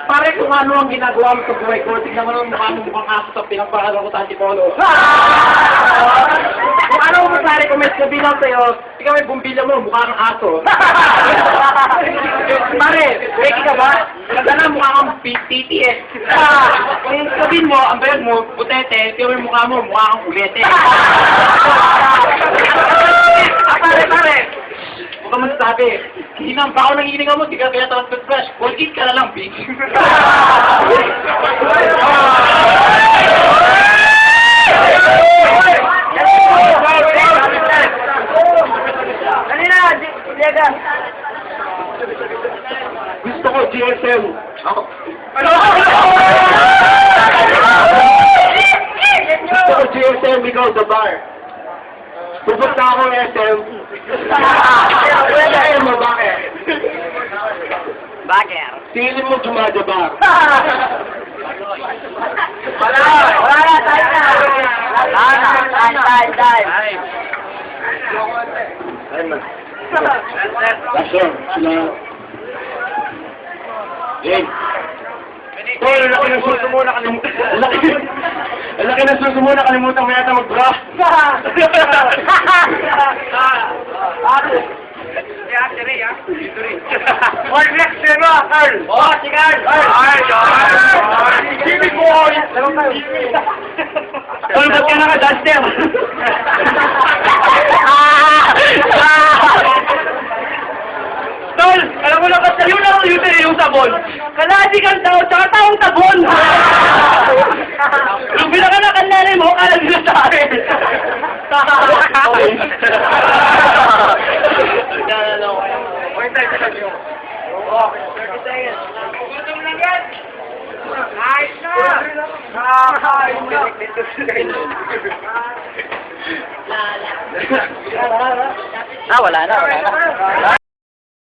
Pare kung ano ang ginagawa mo sa buhay ko, tignan mo naman mukha mo mukhang aso sa pinagpakalan ko sa Antipolo. Kung ano mo pare kung may sabihan sa'yo, ikaw may bumbilya mo, mukha kang aso. Pare, peki ka ba? Kadala mukha kang TTS. Kung sabihin mo, ang bayad mo, putete, ikaw may mukha mo, mukha kang ulete. Pare, huwag ka masasabi. Hindi na ang bako ng hininga mo, di ka kaya tawag toothbrush. Colgate ka na lang, bitch. Kanina, Diego. Gusto ko GSM. Ako. Gusto ko GSM, ikaw sa bar. Pupunta ako SM. Pwede mo, bakit? Bagger. Tingin mo dumadabar. Wala na, time na. Time. Kasyon, sila. Game. Tol, laki ng suso mo, nakalimutan. Laki ng suso mo, nakalimutan mo yata mag-bra. Oy, next year mo, Carl! Oh, si Carl! Sibig mo, oy! Tol, ba't ka naka-duster? Tol, alam mo na ba sa'yo lang yung sabon? Kaladi kang tao, tsaka taong sabon! Yung pinakanakan nanay mo, alam nila sa akin! Wala na.